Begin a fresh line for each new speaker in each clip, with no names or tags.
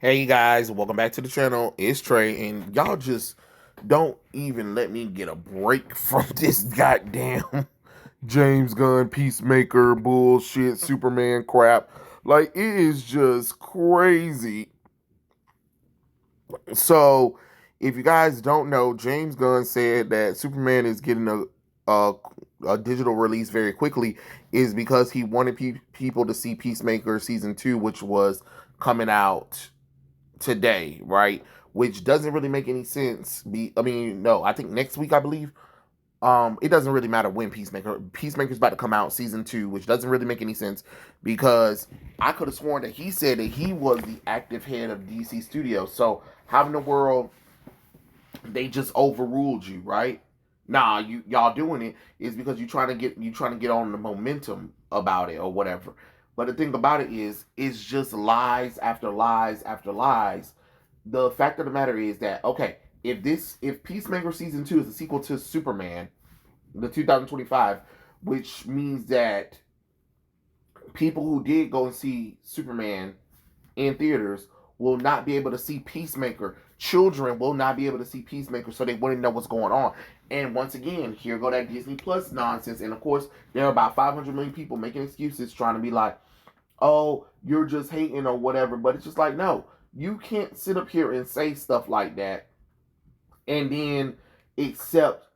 Hey guys, welcome back to the channel. It's Trey, and y'all just don't even let me get a break from this goddamn James Gunn Peacemaker bullshit, Superman crap. Like, it is just crazy. So, if you guys don't know, James Gunn said that Superman is getting a, a digital release very quickly, is because he wanted people to see Peacemaker season 2, which was coming out today, right? Which doesn't really make any sense. No, I think next week, I believe. It doesn't really matter when Peacemaker's about to come out season 2, which doesn't really make any sense because I could have sworn that he said that he was the active head of DC Studios. So how in the world they just overruled you, right? Nah, y'all doing it is because you trying to get on the momentum about it or whatever. But the thing about it is, it's just lies after lies after lies. The fact of the matter is that, okay, if Peacemaker season 2 is a sequel to Superman, the 2025, which means that people who did go and see Superman in theaters will not be able to see Peacemaker. Children will not be able to see Peacemaker, so they wouldn't know what's going on. And once again, here go that Disney Plus nonsense. And of course, there are about 500 million people making excuses, trying to be like, "Oh, you're just hating or whatever." But it's just like, no, you can't sit up here and say stuff like that and then accept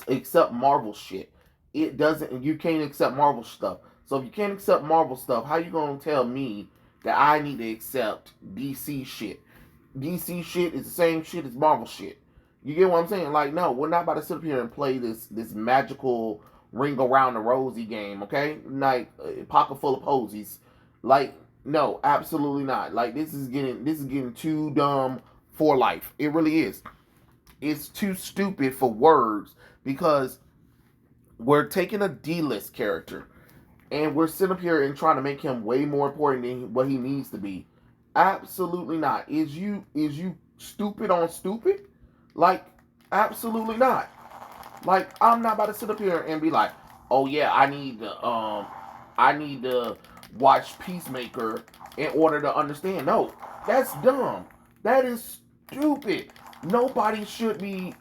accept Marvel shit. It doesn't. You can't accept Marvel stuff. So if you can't accept Marvel stuff, how you gonna tell me that I need to accept DC shit? DC shit is the same shit as Marvel shit. You get what I'm saying? Like, no, we're not about to sit up here and play this magical ring around the rosy game, okay? Like, pocket full of posies. Like, no, absolutely not. Like, this is getting too dumb for life. It really is. It's too stupid for words because we're taking a D-list character and we're sitting up here and trying to make him way more important than what he needs to be. Absolutely not. Is you stupid on stupid? Like, absolutely not. Like, I'm not about to sit up here and be like, oh yeah, I need to watch Peacemaker in order to understand. No, that's dumb. That is stupid. Nobody should be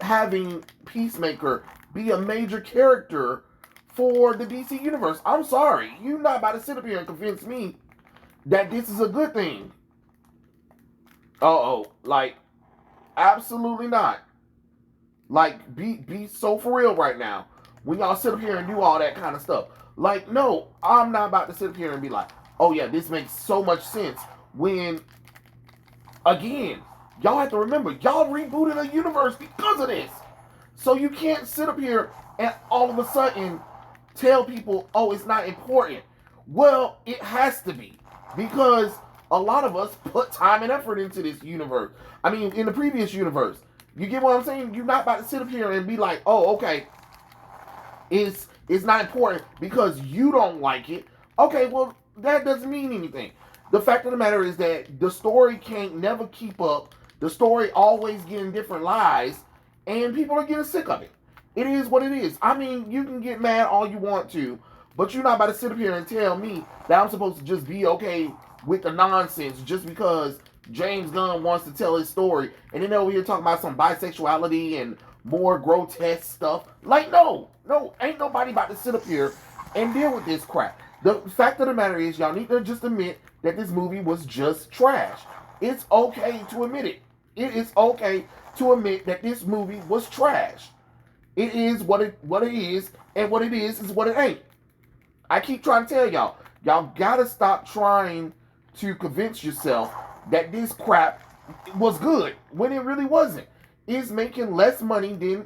having Peacemaker be a major character for the DC universe. I'm sorry. You're not about to sit up here and convince me that this is a good thing. Like, absolutely not. Like, be so for real right now. When y'all sit up here and do all that kind of stuff. Like, no, I'm not about to sit up here and be like, oh yeah, this makes so much sense. When, again, y'all have to remember, y'all rebooted a universe because of this. So you can't sit up here and all of a sudden tell people, oh, it's not important. Well, it has to be. Because a lot of us put time and effort into this universe. I mean, in the previous universe. You get what I'm saying? You're not about to sit up here and be like, oh, okay, it's not important because you don't like it. Okay, well, that doesn't mean anything. The fact of the matter is that the story can't never keep up. The story always getting different lies, and people are getting sick of it. It is what it is. I mean, you can get mad all you want to, but you're not about to sit up here and tell me that I'm supposed to just be okay with the nonsense just because James Gunn wants to tell his story, and then over here talking about some bisexuality and more grotesque stuff. Like, no, ain't nobody about to sit up here and deal with this crap. The fact of the matter is, y'all need to just admit that this movie was just trash. It's okay to admit it. It is okay to admit that this movie was trash. It is what it is, and what it is what it ain't. I keep trying to tell y'all, gotta stop trying to convince yourself that this crap was good when it really wasn't. It's making less money than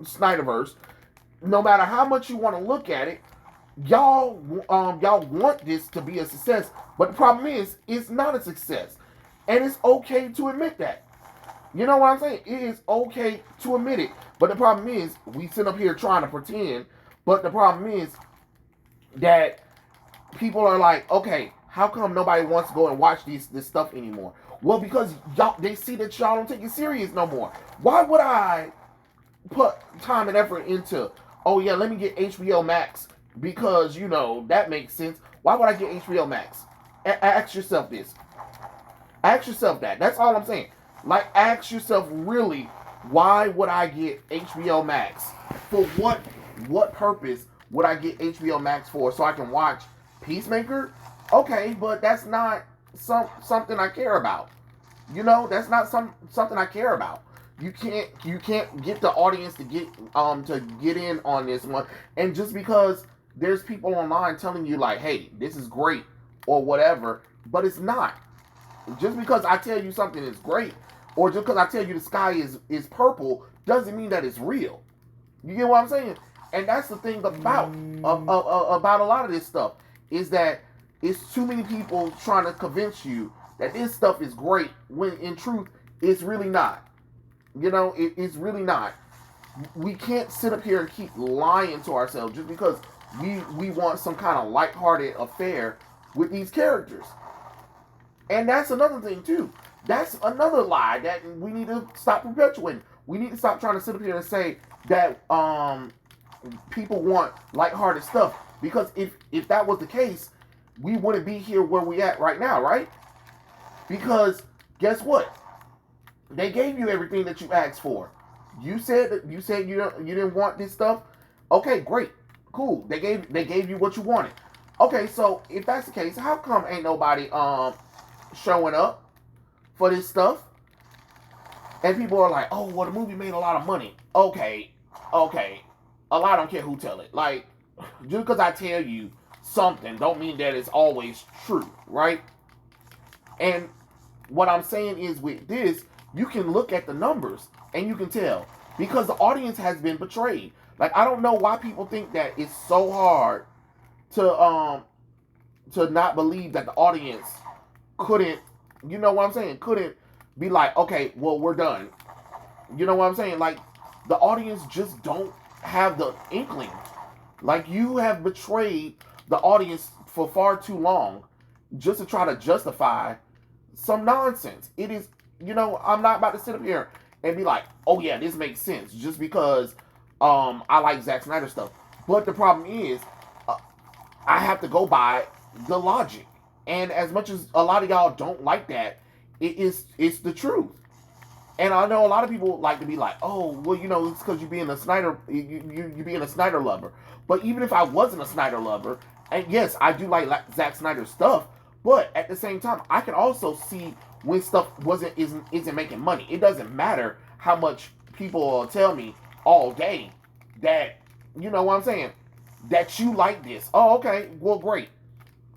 Snyderverse. No matter how much you want to look at it, y'all want this to be a success, but the problem is it's not a success, and it's okay to admit that. You know what I'm saying? It is okay to admit it, but the problem is we sit up here trying to pretend. But the problem is that people are like, okay, how come nobody wants to go and watch this stuff anymore? Well, because y'all, they see that y'all don't take it serious no more. Why would I put time and effort into, oh yeah, let me get HBO Max because, that makes sense. Why would I get HBO Max? Ask yourself this. Ask yourself that. That's all I'm saying. Like, ask yourself really, why would I get HBO Max? For what purpose would I get HBO Max for? So I can watch Peacemaker? Okay, but that's not something I care about. You know, that's not something I care about. You can't get the audience to get in on this one. And just because there's people online telling you like, hey, this is great or whatever, but it's not. Just because I tell you something is great, or just because I tell you the sky is purple, doesn't mean that it's real. You get what I'm saying? And that's the thing about a lot of this stuff, is that it's too many people trying to convince you that this stuff is great when in truth it's really not. You know, it's really not. We can't sit up here and keep lying to ourselves just because we want some kind of lighthearted affair with these characters. And that's another thing too. That's another lie that we need to stop perpetuating. We need to stop trying to sit up here and say that people want lighthearted stuff, because if that was the case, we wouldn't be here where we at right now, right? Because guess what? They gave you everything that you asked for. You said you didn't want this stuff. Okay, great, cool. They gave you what you wanted. Okay, so if that's the case, how come ain't nobody showing up for this stuff? And people are like, oh, well, the movie made a lot of money. Okay. A lot don't care who tell it. Like, just because I tell you something don't mean that it's always true, right? And what I'm saying is, with this, you can look at the numbers and you can tell, because the audience has been betrayed. Like, I don't know why people think that it's so hard to not believe that the audience couldn't, you know what I'm saying, couldn't be like, okay, well, we're done. You know what I'm saying? Like, the audience just don't have the inkling. Like, you have betrayed the audience for far too long just to try to justify some nonsense. It is, you know, I'm not about to sit up here and be like, oh yeah, this makes sense just because I like Zack Snyder stuff. But the problem is, I have to go by the logic. And as much as a lot of y'all don't like that, it's the truth. And I know a lot of people like to be like, oh, well, you know, it's because you're being a Snyder, you being a Snyder lover. But even if I wasn't a Snyder lover, and yes, I do like Zack Snyder stuff, but at the same time, I can also see when stuff isn't making money. It doesn't matter how much people tell me all day that, you know what I'm saying, that you like this. Oh, okay, well, great.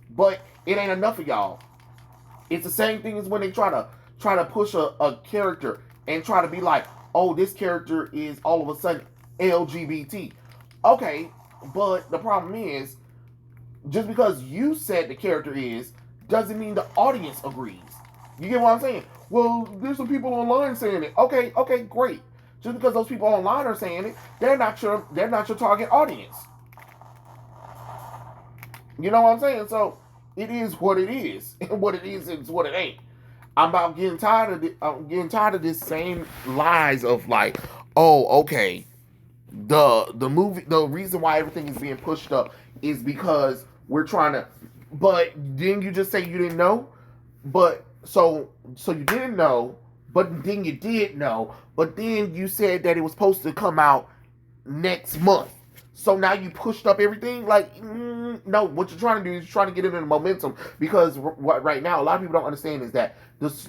But it ain't enough of y'all. It's the same thing as when they try to push a character and try to be like, oh, this character is all of a sudden LGBT. Okay, but the problem is, just because you said the character is, doesn't mean the audience agrees. You get what I'm saying? Well, there's some people online saying it. Okay, great. Just because those people online are saying it, they're not your target audience. You know what I'm saying? So it is what it is, and what it is what it ain't. I'm getting tired of this same lies of like, oh, okay, the movie, the reason why everything is being pushed up is because we're trying to. But didn't you just say you didn't know? But so you didn't know, but then you did know, but then you said that it was supposed to come out next month. So now you pushed up everything? Like, no, what you're trying to do is trying to get it in momentum, because what right now a lot of people don't understand is that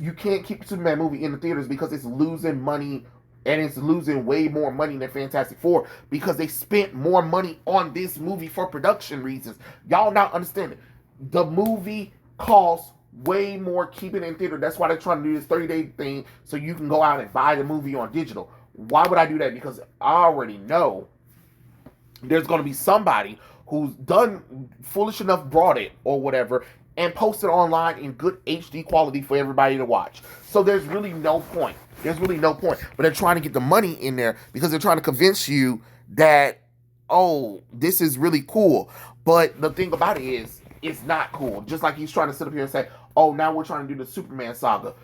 you can't keep the Superman movie in the theaters because it's losing money, and it's losing way more money than Fantastic Four, because they spent more money on this movie for production reasons. Y'all not understanding. The movie costs way more keeping it in theater. That's why they're trying to do this 30-day thing so you can go out and buy the movie on digital. Why would I do that? Because I already know there's going to be somebody who's done foolish enough, brought it or whatever, and posted online in good HD quality for everybody to watch. So there's really no point. But they're trying to get the money in there because they're trying to convince you that, oh, this is really cool. But the thing about it is, it's not cool. Just like he's trying to sit up here and say, oh, now we're trying to do the Superman saga.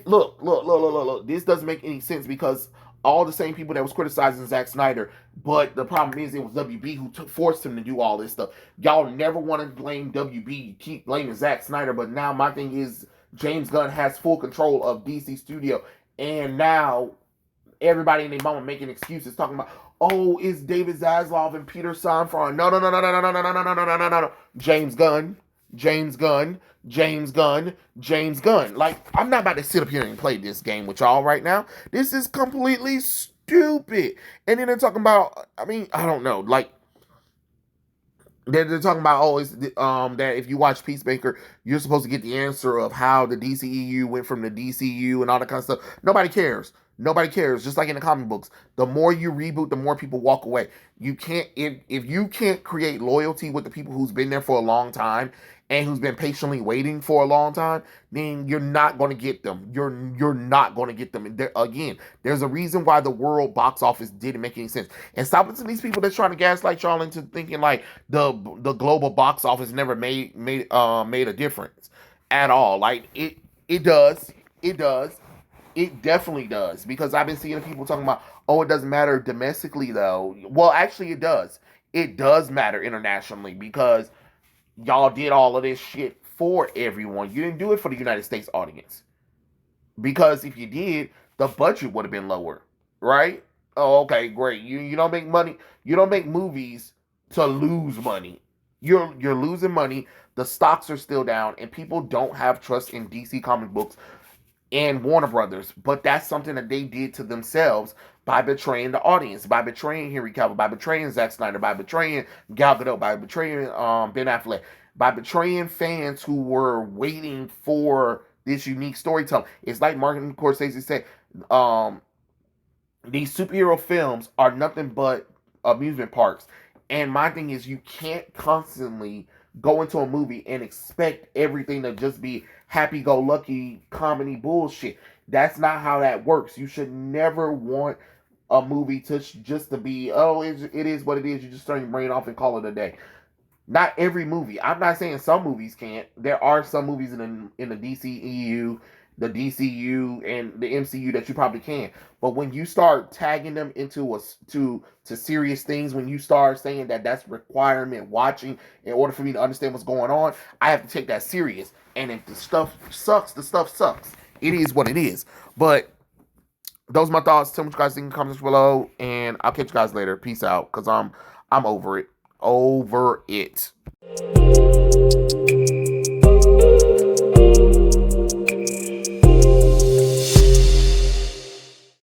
Look. This doesn't make any sense because all the same people that was criticizing Zack Snyder. But the problem is, it was WB who forced him to do all this stuff. Y'all never want to blame WB, keep blaming Zack Snyder. But now my thing is, James Gunn has full control of DC Studio, and now everybody in their mama making excuses, talking about, oh, it's David Zaslav and Peter Safran. No, no, no, no, no, no, no, no, no, no, no, no, no, no. James Gunn, James Gunn, James Gunn, James Gunn. Like, I'm not about to sit up here and play this game with y'all right now. This is completely stupid. And then they're talking about, I mean, I don't know, like, they're talking about, oh, it's that if you watch Peacemaker, you're supposed to get the answer of how the DCEU went from the DCU and all that kind of stuff. Nobody cares. Nobody cares. Just like in the comic books, the more you reboot, the more people walk away. You can't, if you can't create loyalty with the people who's been there for a long time and who's been patiently waiting for a long time, then you're not going to get them. You're not going to get them. And again, there's a reason why the world box office didn't make any sense. And stop listening to these people that's trying to gaslight y'all into thinking like the global box office never made a difference at all. Like it does. It definitely does, because I've been seeing people talking about, oh, it doesn't matter domestically though. Well, actually, it does. It does matter internationally, because y'all did all of this shit for everyone. You didn't do it for the United States audience, because if you did, the budget would have been lower, right? Oh, okay, great. You don't make money. You don't make movies to lose money. You're losing money. The stocks are still down, and people don't have trust in DC comic books and Warner Brothers. But that's something that they did to themselves by betraying the audience, by betraying Henry Cavill, by betraying Zack Snyder, by betraying Gal Gadot, by betraying Ben Affleck, by betraying fans who were waiting for this unique storytelling. It's like Martin Scorsese said, these superhero films are nothing but amusement parks. And my thing is, you can't constantly go into a movie and expect everything to just be happy-go-lucky comedy bullshit. That's not how that works. You should never want a movie to just to be, oh, it is what it is. You just turn your brain off and call it a day. Not every movie. I'm not saying some movies can't. There are some movies in the DCEU, the DCU, and the MCU that you probably can. But when you start tagging them into to serious things, when you start saying that that's requirement watching in order for me to understand what's going on, I have to take that serious. And if the stuff sucks, the stuff sucks. It is what it is. But those are my thoughts. Tell me what you guys think in the comments below, and I'll catch you guys later. Peace out, because I'm over it. Over it.